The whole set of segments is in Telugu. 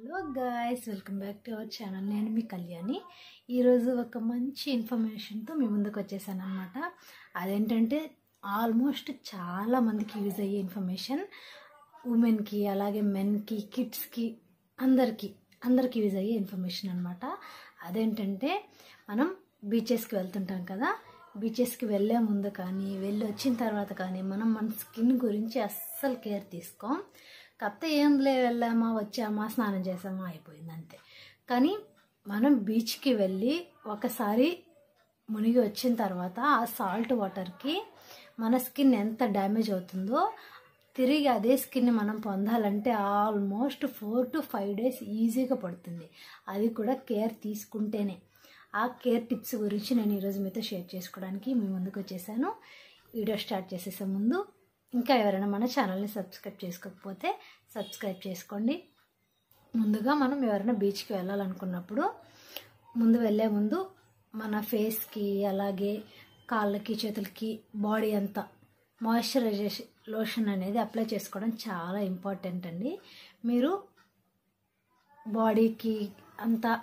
Hello guys, welcome back to our channel. నేను మీ కళ్యాణి. ఈరోజు ఒక మంచి ఇన్ఫర్మేషన్తో మీ ముందుకు వచ్చేసాను అనమాట. అదేంటంటే ఆల్మోస్ట్ చాలా మందికి యూజ్ అయ్యే ఇన్ఫర్మేషన్. ఉమెన్కి, అలాగే మెన్కి, కిడ్స్కి, అందరికీ యూజ్ అయ్యే ఇన్ఫర్మేషన్ అనమాట. అదేంటంటే మనం బీచెస్కి వెళ్తుంటాం కదా. బీచెస్కి వెళ్ళే ముందు కానీ వెళ్ళి వచ్చిన తర్వాత కానీ మనం మన స్కిన్ గురించి అస్సలు కేర్ తీసుకోం. కాకపోతే ఏంలే, వెళ్ళామా వచ్చామా స్నానం చేసామా అయిపోయింది అంతే. కానీ మనం బీచ్కి వెళ్ళి ఒకసారి మునిగి వచ్చిన తర్వాత ఆ సాల్ట్ వాటర్కి మన స్కిన్ ఎంత డ్యామేజ్ అవుతుందో తిరిగి అదే స్కిన్ మనం పొందాలంటే ఆల్మోస్ట్ 4 to 5 days ఈజీగా పడుతుంది. అది కూడా కేర్ తీసుకుంటేనే. ఆ కేర్ టిప్స్ గురించి నేను ఈరోజు మీతో షేర్ చేసుకోవడానికి మీ ముందుకు వచ్చేసాను. వీడియో స్టార్ట్ చేసేసే ముందు ఇంకా ఎవరైనా మన ఛానల్ని సబ్స్క్రైబ్ చేసుకోకపోతే సబ్స్క్రైబ్ చేసుకోండి. ముందుగా మనం ఎవరైనా బీచ్కి వెళ్ళాలనుకున్నప్పుడు వెళ్ళే ముందు మన ఫేస్కి, అలాగే కాళ్ళకి, చేతులకి, బాడీ అంతా మాయిశ్చరైజేషన్ లోషన్ అనేది అప్లై చేసుకోవడం చాలా ఇంపార్టెంట్ అండి. మీరు బాడీకి అంతా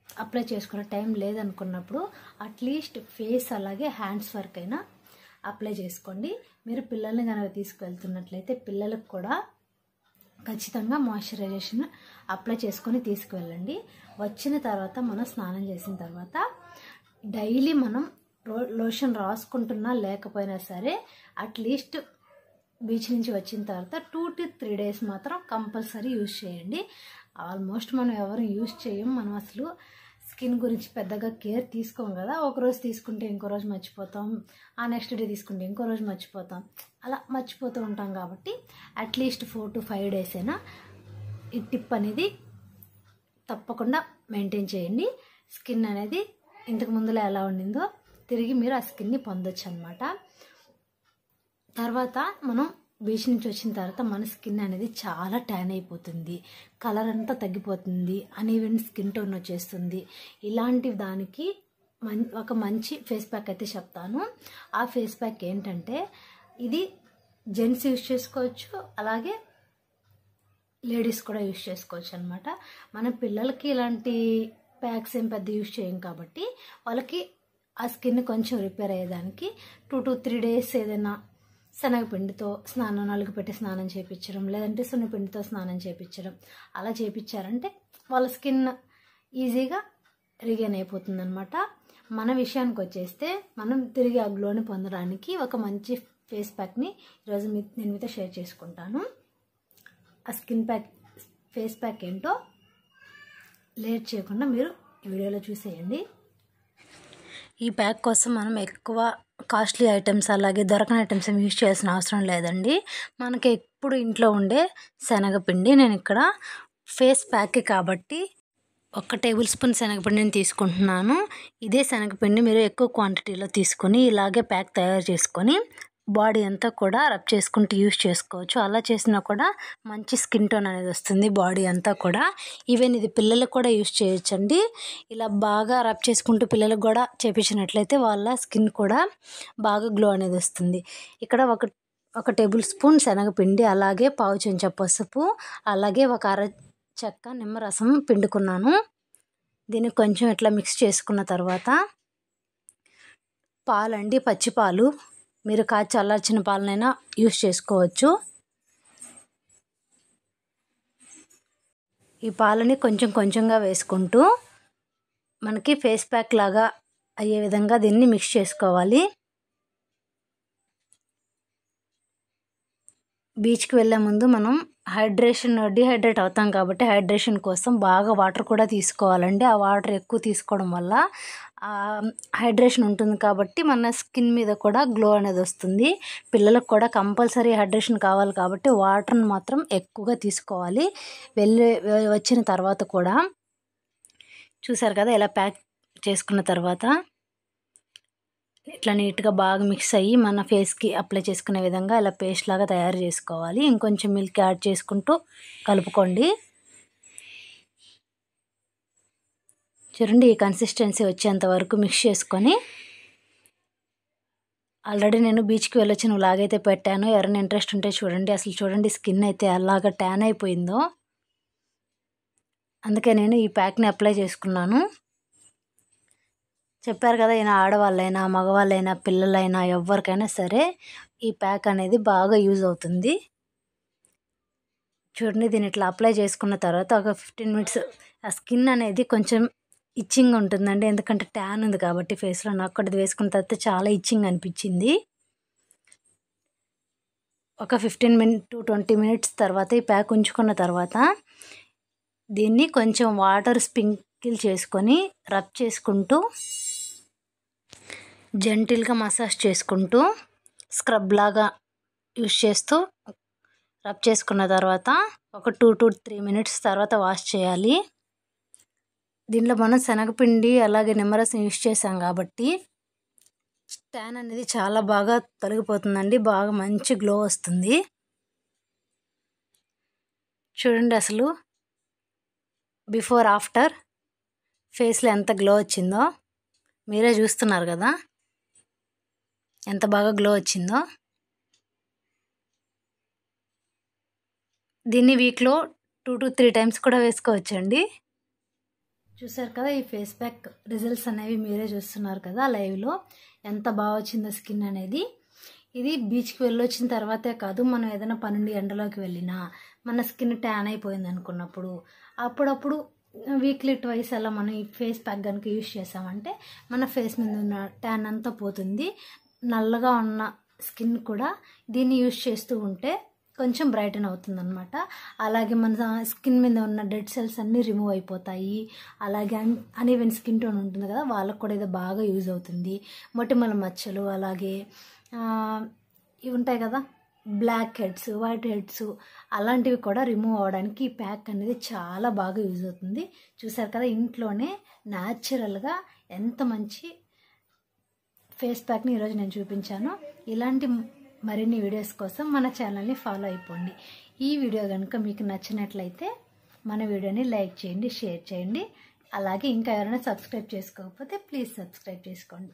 అప్లై చేసుకునే టైం లేదనుకున్నప్పుడు అట్లీస్ట్ ఫేస్ అలాగే హ్యాండ్స్ వరకు అయినా అప్లై చేసుకోండి. మీరు పిల్లల్ని కనుక తీసుకువెళ్తున్నట్లయితే పిల్లలకు కూడా ఖచ్చితంగా మాయిశ్చరైజేషన్ అప్లై చేసుకొని తీసుకువెళ్ళండి. వచ్చిన తర్వాత మనం స్నానం చేసిన తర్వాత డైలీ మనం లోషన్ రాసుకుంటున్నా లేకపోయినా సరే అట్లీస్ట్ బీచ్ నుంచి వచ్చిన తర్వాత 2 to 3 days మాత్రం కంపల్సరీ యూజ్ చేయండి. ఆల్మోస్ట్ మనం ఎవరు యూజ్ చేయం. మనం అసలు స్కిన్ గురించి పెద్దగా కేర్ తీసుకోం కదా. ఒకరోజు తీసుకుంటే ఇంకో రోజు మర్చిపోతాం, ఆ నెక్స్ట్ డే తీసుకుంటే ఇంకో రోజు మర్చిపోతాం, అలా మర్చిపోతూ ఉంటాం. కాబట్టి అట్లీస్ట్ 4 to 5 days అయినా ఈ టిప్ అనేది తప్పకుండా మెయింటైన్ చేయండి. స్కిన్ అనేది ఇంతకు ముందులో ఎలా ఉండిందో తిరిగి మీరు ఆ స్కిన్ని పొందొచ్చు అనమాట. తర్వాత మనం బీచ్ నుంచి వచ్చిన తర్వాత మన స్కిన్ అనేది చాలా ట్యాన్ అయిపోతుంది, కలర్ అంతా తగ్గిపోతుంది, అన్ఈవెన్ స్కిన్ టోన్ వచ్చేస్తుంది. ఇలాంటి దానికి ఒక మంచి ఫేస్ ప్యాక్ అయితే చెప్తాను. ఆ ఫేస్ ప్యాక్ ఏంటంటే ఇది జెంట్స్ యూజ్ చేసుకోవచ్చు, అలాగే లేడీస్ కూడా యూజ్ చేసుకోవచ్చు అనమాట. మన పిల్లలకి ఇలాంటి ప్యాక్స్ ఏం పెద్ద యూజ్ చేయం కాబట్టి వాళ్ళకి ఆ స్కిన్ కొంచెం రిపేర్ అయ్యేదానికి 2 to 3 days ఏదైనా శనగపిండితో నలుగు పెట్టి స్నానం చేయించడం, లేదంటే సున్నపిండితో స్నానం చేయించడం, అలా చేయించారంటే వాళ్ళ స్కిన్ ఈజీగా రిగైన్ అయిపోతుంది అనమాట. మన విషయానికి వచ్చేస్తే మనం తిరిగి ఆ గ్లోని పొందడానికి ఒక మంచి ఫేస్ ప్యాక్ని ఈరోజు నేను మీతో షేర్ చేసుకుంటాను. ఆ ఫేస్ ప్యాక్ ఏంటో లేట్ చేయకుండా మీరు ఈ వీడియోలో చూసేయండి. ఈ ప్యాక్ కోసం మనం ఎక్కువ కాస్ట్లీ ఐటమ్స్ అలాగే దొరకని ఐటమ్స్ ఏమి యూజ్ చేయాల్సిన అవసరం లేదండి. మనకి ఎప్పుడు ఇంట్లో ఉండే శనగపిండి, నేను ఇక్కడ ఫేస్ ప్యాక్ కాబట్టి 1 tablespoon శనగపిండిని తీసుకుంటున్నాను. ఇదే శనగపిండి మీరు ఎక్కువ క్వాంటిటీలో తీసుకొని ఇలాగే ప్యాక్ తయారు చేసుకొని బాడీ అంతా కూడా రబ్ చేసుకుంటూ యూజ్ చేసుకోవచ్చు. అలా చేసినా కూడా మంచి స్కిన్ టోన్ అనేది వస్తుంది బాడీ అంతా కూడా. ఈవెన్ ఇది పిల్లలకు కూడా యూజ్ చేయొచ్చండి. ఇలా బాగా రబ్ చేసుకుంటూ పిల్లలకు కూడా చేపించినట్లయితే వాళ్ళ స్కిన్ కూడా బాగా గ్లో అనేది వస్తుంది. ఇక్కడ ఒక టేబుల్ స్పూన్ శనగపిండి, అలాగే పావు చెంచా పసుపు, అలాగే ఒక అర చెక్క నిమ్మరసం పిండుకున్నాను. దీన్ని కొంచెం ఇట్లా మిక్స్ చేసుకున్న తర్వాత పాలండి, పచ్చి పాలు, మీరు కాచి చల్లార్చిన పాలనైనా యూజ్ చేసుకోవచ్చు. ఈ పాలని కొంచెం కొంచెంగా వేసుకుంటూ మనకి ఫేస్ ప్యాక్ లాగా అయ్యే విధంగా దీన్ని మిక్స్ చేసుకోవాలి. బీచ్కి వెళ్ళే ముందు మనం డిహైడ్రేట్ అవుతాం కాబట్టి హైడ్రేషన్ కోసం బాగా వాటర్ కూడా తీసుకోవాలండి. ఆ వాటర్ ఎక్కువ తీసుకోవడం వల్ల హైడ్రేషన్ ఉంటుంది కాబట్టి మన స్కిన్ మీద కూడా గ్లో అనేది వస్తుంది. పిల్లలకు కూడా కంపల్సరీ హైడ్రేషన్ కావాలి కాబట్టి వాటర్ని మాత్రం ఎక్కువగా తీసుకోవాలి. వచ్చిన తర్వాత కూడా చూసారు కదా, ఇలా ప్యాక్ చేసుకున్న తర్వాత ఇట్లా నీట్గా బాగా మిక్స్ అయ్యి మన ఫేస్కి అప్లై చేసుకునే విధంగా ఇలా పేస్ట్ లాగా తయారు చేసుకోవాలి. ఇంకొంచెం మిల్క్ యాడ్ చేసుకుంటూ కలుపుకోండి. చూడండి, ఈ కన్సిస్టెన్సీ వచ్చేంత వరకు మిక్స్ చేసుకొని ఆల్రెడీ నేను బీచ్కి వెళ్ళొచ్చిన వ్లాగ్ అయితే పెట్టాను. ఎవరైనా ఇంట్రెస్ట్ ఉంటే చూడండి. అసలు చూడండి స్కిన్ అయితే అలాగా ట్యాన్ అయిపోయిందో. అందుకే నేను ఈ ప్యాక్ని అప్లై చేసుకున్నాను. చెప్పారు కదా, ఈయన ఆడవాళ్ళైనా మగవాళ్ళైనా పిల్లలైనా ఎవరికైనా సరే ఈ ప్యాక్ అనేది బాగా యూజ్ అవుతుంది. చూడండి, దీన్ని ఇట్లా అప్లై చేసుకున్న తర్వాత ఒక 15 మినిట్స్ ఆ స్కిన్ అనేది కొంచెం ఇచ్చింగ్ ఉంటుందండి. ఎందుకంటే ట్యాన్ ఉంది కాబట్టి ఫేస్లో. నాకు కూడా ఇది వేసుకున్న తర్వాత చాలా ఇచ్చింగ్ అనిపించింది. ఒక 15 to 20 మినిట్స్ తర్వాత ఈ ప్యాక్ ఉంచుకున్న తర్వాత దీన్ని కొంచెం వాటర్ స్ప్రింకిల్ చేసుకొని రబ్ చేసుకుంటూ జెంటిల్గా మసాజ్ చేసుకుంటూ స్క్రబ్ లాగా యూస్ చేస్తూ రబ్ చేసుకున్న తర్వాత ఒక 2 to 3 మినిట్స్ తర్వాత వాష్ చేయాలి. దీంట్లో మనం శనగపిండి అలాగే నిమ్మరసం యూస్ చేసాం కాబట్టి ట్యాన్ అనేది చాలా బాగా తొలగిపోతుందండి. బాగా మంచి గ్లో వస్తుంది. చూడండి, అసలు బిఫోర్ ఆఫ్టర్ ఫేస్లో ఎంత గ్లో వచ్చిందో మీరే చూస్తున్నారు కదా, ఎంత బాగా గ్లో వచ్చిందో. దీన్ని వీక్లో 2 to 3 టైమ్స్ కూడా వేసుకోవచ్చండి. చూసారు కదా, ఈ ఫేస్ ప్యాక్ రిజల్ట్స్ అనేవి మీరే చూస్తున్నారు కదా లైవ్లో ఎంత బాగా వచ్చిందో స్కిన్ అనేది. ఇది బీచ్కి వెళ్ళొచ్చిన తర్వాతే కాదు, మనం ఏదైనా పనుండి ఎండలోకి వెళ్ళినా మన స్కిన్ ట్యాన్ అయిపోయింది అనుకున్నప్పుడు అప్పుడప్పుడు వీక్లీ ట్వైస్ అలా మనం ఈ ఫేస్ ప్యాక్ కనుక యూజ్ చేసామంటే మన ఫేస్ మీద ఉన్న ట్యాన్ అంతా పోతుంది. నల్లగా ఉన్న స్కిన్ కూడా దీన్ని యూజ్ చేస్తూ ఉంటే కొంచెం బ్రైటన్ అవుతుంది అనమాట. అలాగే మన స్కిన్ మీద ఉన్న డెడ్ సెల్స్ అన్నీ రిమూవ్ అయిపోతాయి. అలాగే అన్ఈవెన్ స్కిన్ టోన్ ఉంటుంది కదా, వాళ్ళకు కూడా ఇది బాగా యూజ్ అవుతుంది. మొటిమల మచ్చలు అలాగే ఇవి ఉంటాయి కదా, బ్లాక్ హెడ్స్, వైట్ హెడ్స్ అలాంటివి కూడా రిమూవ్ అవ్వడానికి ఈ ప్యాక్ అనేది చాలా బాగా యూజ్ అవుతుంది. చూసారు కదా, ఇంట్లోనే న్యాచురల్గా ఎంత మంచి ఫేస్ ప్యాక్ని ఈరోజు నేను చూపించాను. ఇలాంటి మరిన్ని వీడియోస్ కోసం మన ఛానల్ని ఫాలో అయిపోండి. ఈ వీడియో కనుక మీకు నచ్చినట్లయితే మన వీడియోని లైక్ చేయండి, షేర్ చేయండి. అలాగే ఇంకా ఎవరైనా సబ్స్క్రైబ్ చేసుకోకపోతే ప్లీజ్ సబ్స్క్రైబ్ చేసుకోండి.